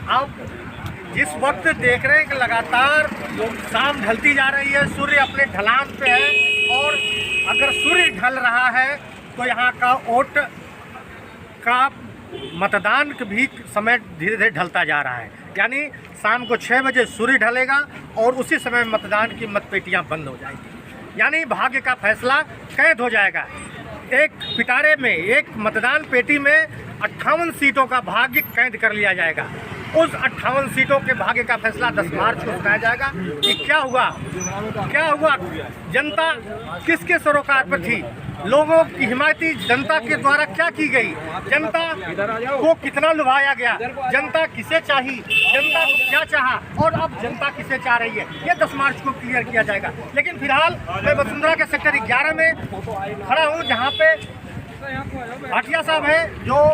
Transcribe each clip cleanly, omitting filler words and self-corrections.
आप जिस वक्त देख रहे हैं कि लगातार शाम ढलती जा रही है, सूर्य अपने ढलान पे है, और अगर सूर्य ढल रहा है तो यहाँ का वोट का मतदान भी समय धीरे धीरे ढलता जा रहा है। यानी शाम को 6 बजे सूर्य ढलेगा और उसी समय मतदान की मतपेटियाँ बंद हो जाएगी। यानी भाग्य का फैसला कैद हो जाएगा। एक पिटारे में, एक मतदान पेटी में 58 सीटों का भाग्य कैद कर लिया जाएगा। उस 58 सीटों के भाग्य का फैसला 10 मार्च को सुनाया जाएगा कि क्या हुआ, जनता किसके सरोकार पर थी, लोगों की हिमायती जनता के द्वारा क्या की गई, जनता को कितना लुभाया गया, जनता किसे चाहिए, जनता को क्या चाहा और अब जनता किसे चाह रही है, ये 10 मार्च को क्लियर किया जाएगा। लेकिन फिलहाल मैं वसुंधरा के सेक्टर 11 में खड़ा हूँ, जहाँ पे भाटिया साहब हैं जो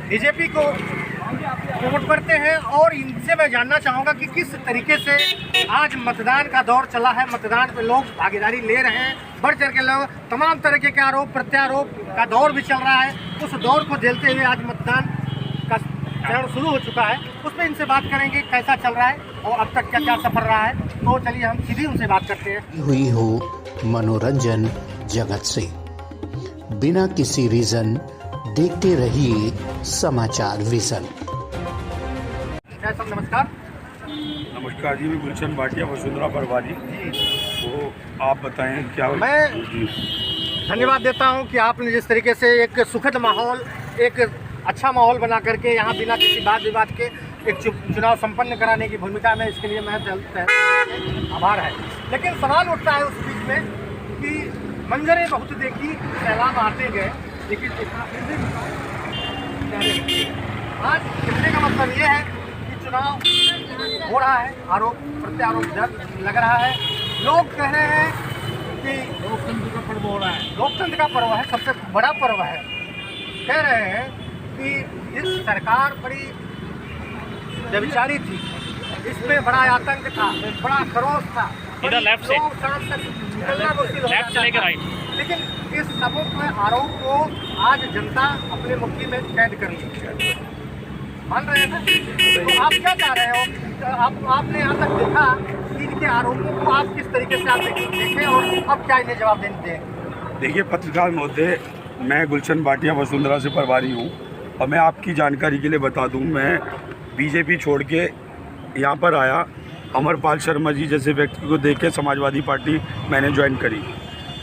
बीजेपी को वोट करते हैं, और इनसे मैं जानना चाहूँगा कि किस तरीके से आज मतदान का दौर चला है, मतदान पे लोग भागीदारी ले रहे हैं, बढ़ चढ़ के लोग, तमाम तरीके के आरोप प्रत्यारोप का दौर भी चल रहा है। उस दौर को झेलते हुए आज मतदान का चरण शुरू हो चुका है, उस पर इनसे बात करेंगे कैसा चल रहा है और अब तक क्या क्या सफर रहा है। तो चलिए हम सीधी उनसे बात करते हैं। हुई हो मनोरंजन जगत से, बिना किसी रीजन देखते रहिए समाचार विजन। नमस्कार। नमस्कार जी, मैं गुलशन भाटिया, वसुंधरा परवारी। तो आप बताएं क्या। मैं धन्यवाद देता हूं कि आपने जिस तरीके से एक सुखद माहौल, एक अच्छा माहौल बना करके यहाँ बिना किसी वाद विवाद के एक चुनाव संपन्न कराने की भूमिका में, इसके लिए मैं आभार है। लेकिन सवाल उठता है उस बीच में कि मंजरें बहुत देखी, सैलाब आते गए, लेकिन आज कहने का मतलब ये है कि चुनाव हो रहा है, आरोप प्रत्यारोप लग रहा है, लोग कह रहे हैं कि लोकतंत्र का पर्व हो रहा है, लोकतंत्र का पर्व है, सबसे बड़ा पर्व है। कह रहे हैं कि इस सरकार बड़ी व्यभिचारी थी, इसमें बड़ा आतंक था, बड़ा खरोश था, इधर लेफ्ट से सड़क तक निकलना मुश्किल हो लेफ्ट से लेकर राइट। लेकिन इस सबूत में आरोप को आज जनता अपने मुट्ठी में कैद कर ली, मान रहे हैं। तो आप क्या चाह रहे हो? आपने यहाँ तक देखा कि इनके आरोपों को आप किस तरीके से आप देखें और अब क्या इन्हें जवाब देते हैं? देखिए पत्रकार महोदय, मैं गुलशन भाटिया वसुंधरा से प्रभारी हूँ, और मैं आपकी जानकारी के लिए बता दूँ, मैं बीजेपी छोड़ के यहाँ पर आया। अमरपाल शर्मा जी जैसे व्यक्ति को देख के समाजवादी पार्टी मैंने ज्वाइन करी।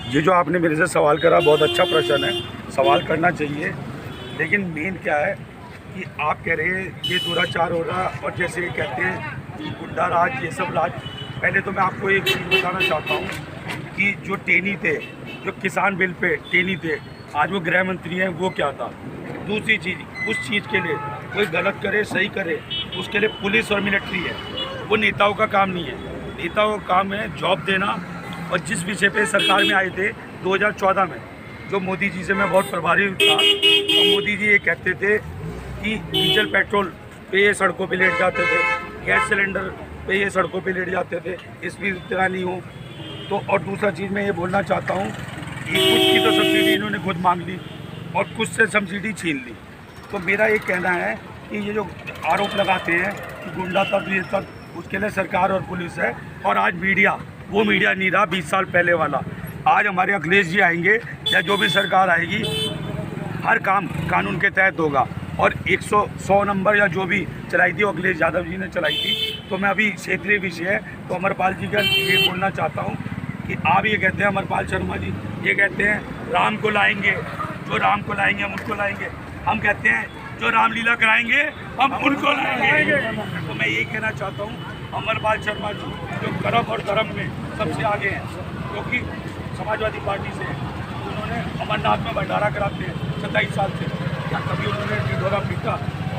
ये जो आपने मेरे से सवाल करा, बहुत अच्छा प्रश्न है, सवाल करना चाहिए। लेकिन मेन क्या है कि आप कह रहे हैं ये दुराचार हो रहा, और जैसे कहते हैं कि गुंडा राज, ये सब राज। पहले तो मैं आपको एक चीज़ बताना चाहता हूँ कि जो टेनी थे, जो किसान बिल पे टेनी थे, आज वो गृह मंत्री हैं, वो क्या था। दूसरी चीज़, उस चीज़ के लिए कोई गलत करे सही करे, उसके लिए पुलिस और मिलिट्री है, वो नेताओं का काम नहीं है। नेताओं का काम है जॉब देना। और जिस विषय पे सरकार में आए थे 2014 में, जो मोदी जी से मैं बहुत प्रभावित था, तो मोदी जी ये कहते थे कि डीजल पेट्रोल पे ये सड़कों पे लेट जाते थे, गैस सिलेंडर पे ये सड़कों पे लेट जाते थे, इसकी इतना नहीं हो तो। और दूसरा चीज़ मैं ये बोलना चाहता हूँ कि कुछ की तो सब्सिडी इन्होंने खुद मांग ली और कुछ से सब्सिडी छीन ली। तो मेरा ये कहना है कि ये जो आरोप लगाते हैं कि गुंडा तब ये तब, उसके लिए सरकार और पुलिस है। और आज मीडिया, वो मीडिया नहीं रहा 20 साल पहले वाला। आज हमारे अखिलेश जी आएंगे या जो भी सरकार आएगी, हर काम कानून के तहत होगा। और 100 नंबर या जो भी चलाई थी अखिलेश यादव जी ने चलाई थी। तो मैं अभी क्षेत्रीय विषय है तो अमरपाल जी का ये बोलना चाहता हूँ कि आप ये कहते हैं, अमरपाल शर्मा जी ये कहते हैं राम को लाएंगे, जो राम को लाएंगे हम उनको लाएंगे। हम कहते हैं जो रामलीला कराएंगे हम उनको लाएंगे। तो मैं यही कहना चाहता हूँ, अमरपाल शर्मा जी जो कर्म और धर्म में सबसे आगे हैं, क्योंकि समाजवादी पार्टी से उन्होंने अमरनाथ में भंडारा कराते हैं 27 साल से। क्या कभी उन्होंने ढिढोरा पीटा?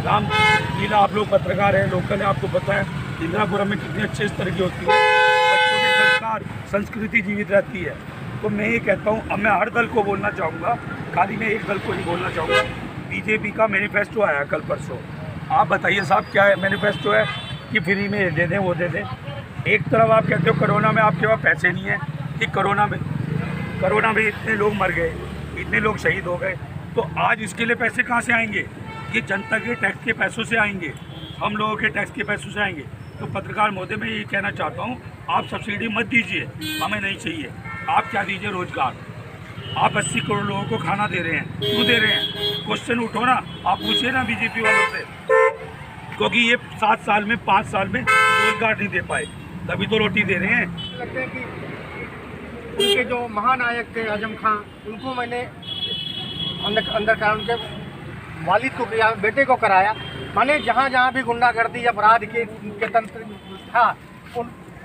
रामलीला, आप लोग पत्रकार हैं, लोकल है, आपको पता है इंदिरापुरम में कितनी अच्छे स्तर की होती है, बच्चों के संस्कार संस्कृति जीवित रहती है। तो मैं ये कहता हूँ, अब मैं हर दल को बोलना चाहूँगा, खाली मैं एक दल को ही बोलना चाहूँगा। बीजेपी का मैनिफेस्टो आया कल परसों, आप बताइए साहब क्या है मैनिफेस्टो? है कि फ्री में ये दे दें वो दे दें। एक तरफ आप कहते हो कोरोना में आपके पास पैसे नहीं है, कि कोरोना में इतने लोग मर गए, इतने लोग शहीद हो गए, तो आज इसके लिए पैसे कहाँ से आएंगे? ये जनता के टैक्स के पैसों से आएंगे। हम लोगों के टैक्स के पैसों से आएंगे। तो पत्रकार महोदय मैं ये कहना चाहता हूँ, आप सब्सिडी मत दीजिए, हमें नहीं चाहिए। आप क्या दीजिए, रोजगार। आप 80 करोड़ लोगों को खाना दे रहे हैं, क्यों दे रहे हैं? क्वेश्चन उठो ना, आप पूछिए ना बीजेपी वालों से, क्योंकि ये 7 साल में 5 साल में रोजगार नहीं दे पाए, तभी तो रोटी दे रहे हैं। लगता है कि उनके जो महानायक थे आजम खां, उनको मैंने अंदर कराया, उनके वालिद को किया, बेटे को कराया। माने जहाँ जहाँ भी गुंडागर्दी अपराध के तंत्र था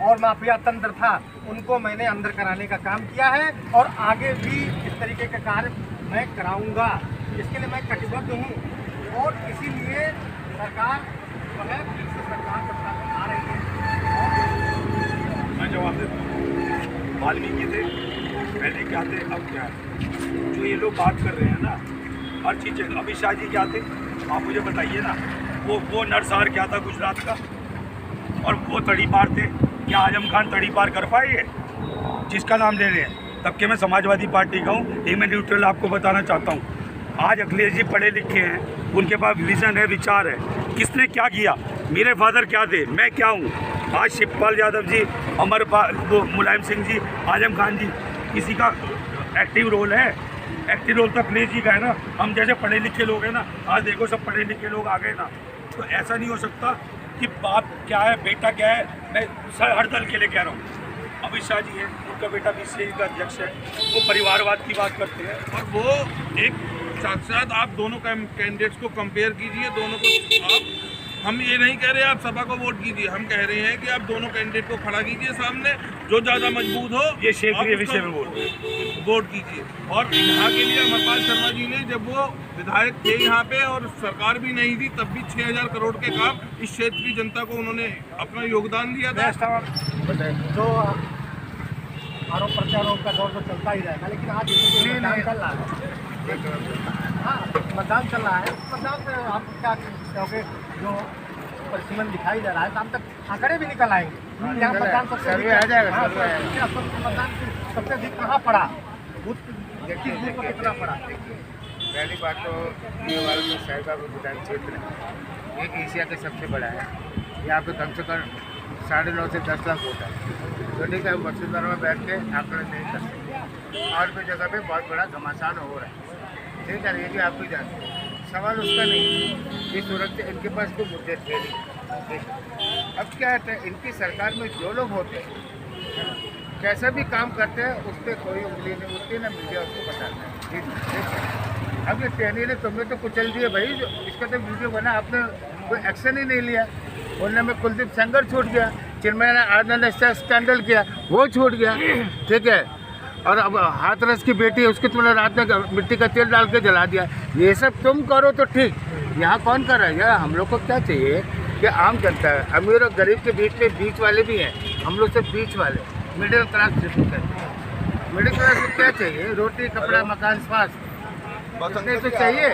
और माफिया तंत्र था, उनको मैंने अंदर कराने का काम किया है और आगे भी इस तरीके का कार्य मैं कराऊंगा। इसके लिए मैं कटिबद्ध हूँ और इसीलिए सरकार जो है फिर से सरकार सत्ता आ रही है। मैं जवाब देता हूँ, वाल्मीकि थे, पहले क्या थे, अब क्या है। जो ये लोग बात कर रहे हैं ना, हर चीज़, अमित शाह जी क्या थे, आप मुझे बताइए ना। वो नरसार क्या था गुजरात का, और वो तड़ी पार थे। क्या आजम खान तड़ी पार कर पाए ये? जिसका नाम ले रहे हैं, तब के मैं समाजवादी पार्टी का हूँ, ये मैं न्यूट्रल आपको बताना चाहता हूँ। आज अखिलेश जी पढ़े लिखे हैं, उनके पास विजन है, विचार है। किसने क्या किया? मेरे फादर क्या थे, मैं क्या हूँ? आज शिवपाल यादव जी, वो मुलायम सिंह जी, आजम खान जी, किसी का एक्टिव रोल है? एक्टिव रोल तो अखिलेश जी का है ना। हम जैसे पढ़े लिखे लोग हैं ना, आज देखो सब पढ़े लिखे लोग आ गए ना। तो ऐसा नहीं हो सकता कि बाप क्या है, बेटा क्या है। मैं हर दल के लिए कह रहा हूँ, अमित शाह जी है, उनका बेटा BCI का अध्यक्ष है, वो परिवारवाद की बात करते हैं। और वो एक साथ आप दोनों कैंडिडेट्स को कंपेयर कीजिए, दोनों को आप, हम ये नहीं कह रहे आप सभा को वोट कीजिए, हम कह रहे हैं कि आप दोनों कैंडिडेट को खड़ा कीजिए सामने, जो ज़्यादा मजबूत हो ये क्षेत्रीय विषय में वोट कीजिए। और यहाँ के लिए अमरपाल शर्मा जी ने, जब वो विधायक थे यहाँ पे और सरकार भी नहीं थी, तब भी 6000 करोड़ के काम इस क्षेत्र की जनता को उन्होंने अपना योगदान दिया था। जो आरोप प्रत्यारोप का दौर तो चलता ही रहेगा, लेकिन आज मतदान चल रहा है। हाँ, मतदान चल रहा है। मतदान से आप क्या कहोगे, जो परिसीमन दिखाई दे रहा है, शाम तक आंकड़े भी निकल आएंगे। यहाँ मतदान सबसे अधिक आ जाएगा। मतदान सबसे अधिक कहाँ पड़ा, बूथ को कितना पड़ा? पहली बात तो ये वाला जो साहिबजादा विधान क्षेत्र है, एक एशिया का सबसे बड़ा है। यहाँ पे कम से कम 9.5 से 10 लाख वोट है। तो ठीक है, वसुंधरा में बैठ के आंकड़े नहीं कर सकते। और भी जगह पे बहुत बड़ा घमासान हो रहा है, ठीक है, ये भी आप भी जानते हैं। सवाल उसका नहीं, ये सुरक्षा, इनके पास कोई मुद्दे थे नहीं। अब क्या है, इनकी सरकार में जो लोग होते हैं, कैसा भी काम करते हैं, उस पर कोई उंगली नहीं उठती, ना मीडिया उसको बताता है। ठीक है, अब ये टहनी ने तुमने तो कुचल दिया भाई, इसका तो वीडियो बना, आपने कोई एक्शन ही नहीं लिया। बोलने में कुलदीप सेंगर छूट गया, चिन्मय आनंद ने स्कैंडल किया, वो छूट गया, ठीक है। और अब हाथरस की बेटी है, उसके तुमने रात में मिट्टी का तेल डाल के जला दिया। ये सब तुम करो तो ठीक, यहाँ कौन कर रहा है? यार हम लोग को क्या चाहिए कि आम जनता है, अमीर और गरीब के बीच में बीच वाले भी हैं, हम लोग सब बीच वाले, मिडिल क्लास जिसको कहते हैं। मिडिल क्लास को क्या चाहिए? रोटी, कपड़ा, मकान, स्वास्थ्य, इतने तो चाहिए।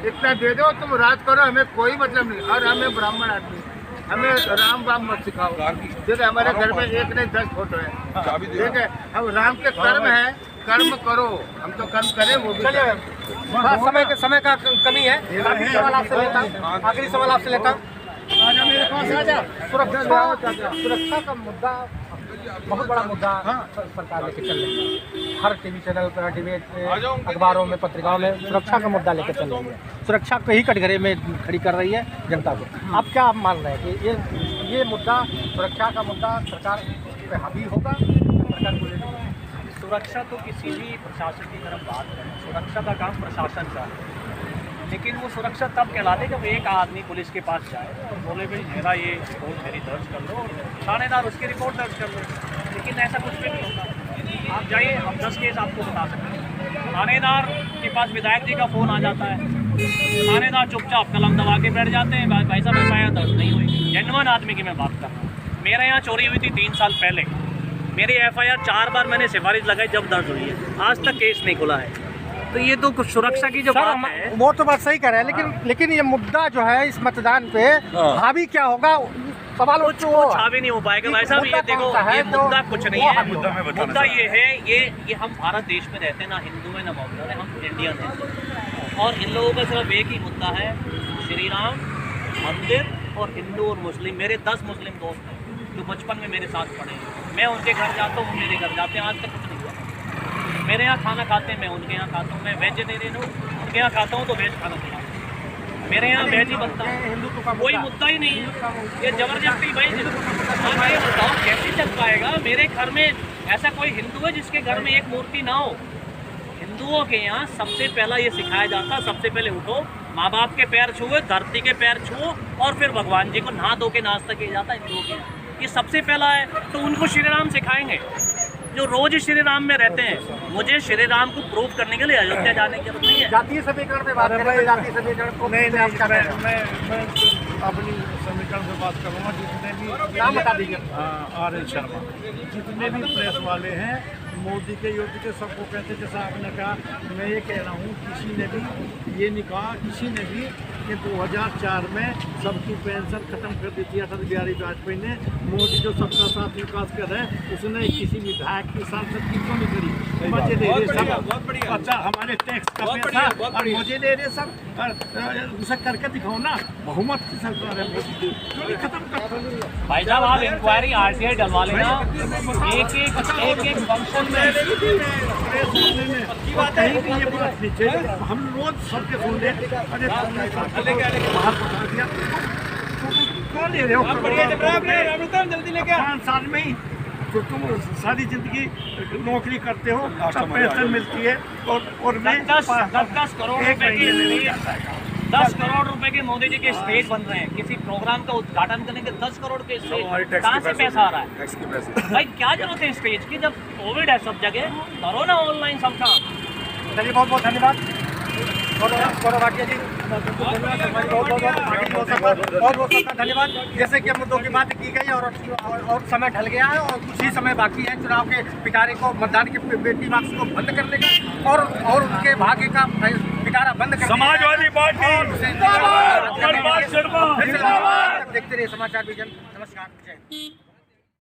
इतना दे दो, तुम राज करो, हमें कोई मतलब नहीं। और हमें ब्राह्मण आदमी, हमें राम बाम मत सिखाओ, ठीक है। हमारे घर में 1 नहीं 10 फोटो है, ठीक है। अब राम के कर्म है, कर्म करो, हम तो कर्म करें, वो भी करें। समय का कमी है। आखिरी सवाल आपसे लेता हूँ, आजा मेरे पास आजा। सुरक्षा का मुद्दा बहुत बड़ा मुद्दा सरकार लेके चल रही है। हर टीवी चैनल पर, डिबेट, अखबारों में, पत्रिकाओं में सुरक्षा का मुद्दा लेकर चल रही है। सुरक्षा को ही कटघरे में खड़ी कर रही है जनता को। आप क्या मान रहे हैं कि ये मुद्दा, सुरक्षा का मुद्दा, सरकार पे हावी होगा? सरकार को लेकर सुरक्षा तो किसी भी प्रशासन की तरफ बात करें, सुरक्षा का काम प्रशासन का है, लेकिन वो सुरक्षा तब कहलाती जब एक आदमी पुलिस के पास जाए और बोले भाई मेरा ये रिपोर्ट मेरी दर्ज कर लो, थानेदार उसकी रिपोर्ट दर्ज कर लो। लेकिन ऐसा कुछ भी नहीं होता। आप जाइए, हम 10 केस आपको बता सकते हैं। थानेदार के पास विधायक जी का फ़ोन आ जाता है, थानेदार चुपचाप कलम दबा के बैठ जाते हैं, भाई साहब FIR दर्ज नहीं हुई। जेन्युइन आदमी की मैं बात कर रहा हूँ। मेरे यहाँ चोरी हुई थी 3 साल पहले, मेरी FIR 4 बार मैंने सिफारिश लगाई जब दर्ज हुई है, आज तक केस नहीं खुला है। तो ये तो कुछ सुरक्षा की जो बात है, वो तो बात सही कर रहे हैं, लेकिन ये मुद्दा जो है इस मतदान पे हावी क्या होगा, सवाल कुछ हावी नहीं हो पाएगा भाई साहब। ये देखो, ये मुद्दा कुछ नहीं है। मुद्दा ये है, ये हम भारत देश में रहते हैं, ना हिंदू है ना मुस्लिम है, हम इंडियन हैं। और इन लोगों का सिर्फ एक ही मुद्दा है, श्री राम मंदिर और हिंदू और मुस्लिम, मेरे 10 मुस्लिम दोस्त हैं जो बचपन में मेरे साथ पढ़े हैं। मैं उनके घर जाता हूँ, मेरे घर जाते हैं, आज तक कुछ नहीं हुआ। मेरे यहाँ खाना खाते हैं, मैं उनके यहाँ खाता हूँ। मैं वेजिटेरियन हूँ, उनके यहाँ खाता हूँ तो वेज खाना खिलाता हूँ। मेरे यहाँ वेज ही बनता है, कोई मुद्दा ही नहीं है। ये जबरदस्ती भाई, आप ये बताओ कैसे चल पाएगा? मेरे घर में ऐसा कोई हिंदू है जिसके घर में एक मूर्ति ना हो? हिंदुओं के यहाँ सबसे पहला ये सिखाया जाता, सबसे पहले उठो, माँ बाप के पैर छुओ, धरती के पैर छुओ और फिर भगवान जी को नहा धो के नाश्ता किया जाता है हिंदुओं के यहाँ। ये सबसे पहला है, तो उनको श्री राम सिखाएंगे जो रोज श्री राम में रहते हैं। मुझे श्री राम को प्रूव करने के लिए अयोध्या जाने की जरूरत नहीं है। जातीय समीकरण पे बात करें, जातीय समीकरण को नहीं मैं अपनी समीकरण से बात करूँगा। जितने भी नाम बता दीजिए। आर.एन. शर्मा, जितने भी प्रेस वाले हैं मोदी के योगी के सबको कहते, जैसा आपने कहा, मैं ये कह रहा हूँ किसी ने भी ये नहीं कहा, किसी ने भी कि 2004 में सबकी पेंशन खत्म कर दी थी अटल बिहारी वाजपेयी ने। मोदी जो सबका साथ विकास कर रहे हैं उसने किसी विधायक की सांसद की क्यों नहीं करी? मजे ले रहे सब, अच्छा हमारे टैक्स का पैसा और मजे ले रहे सब, उसे करके दिखाओ ना। बहुमत की सरकार है मोदी की, क्यों नहीं खत्म करते? भाई साहब आप इंक्वायरी RTI डलवा लेना, एक फंक्शन में कहीं भी ये बात नहीं चाहिए। हम रोज सबके सुन रहे, अरे बाहर पहुँचा दिया, कौन ले रहे हो? जल्दी लेके 5 साल में ही तो तुम सारी जिंदगी नौकरी करते हो, सब पेंशन मिलती है और मैं 10 करोड़ रुपए की 10 करोड़ रुपए के मोदी जी के स्टेज बन रहे हैं। किसी प्रोग्राम का उद्घाटन करने के 10 करोड़ के स्टेज कहाँ से पैसा आ रहा है? भाई क्या जरूरत है स्टेज की जब कोविड है सब जगह? करो ना ऑनलाइन सब काम। चलिए बहुत बहुत धन्यवाद गौरव भाटिया जी, बहुत बहुत धन्यवाद। जैसे कि मुद्दों की बात की गई और समय ढल गया है और कुछ ही समय बाकी है चुनाव के पिटारे को, मतदान के बेटी बाक्स को बंद करने का और उनके भाग्य का पिटारा बंद करने का। समाजवादी पार्टी देखते रहिए समाचार विजन। नमस्कार, जय हिंद।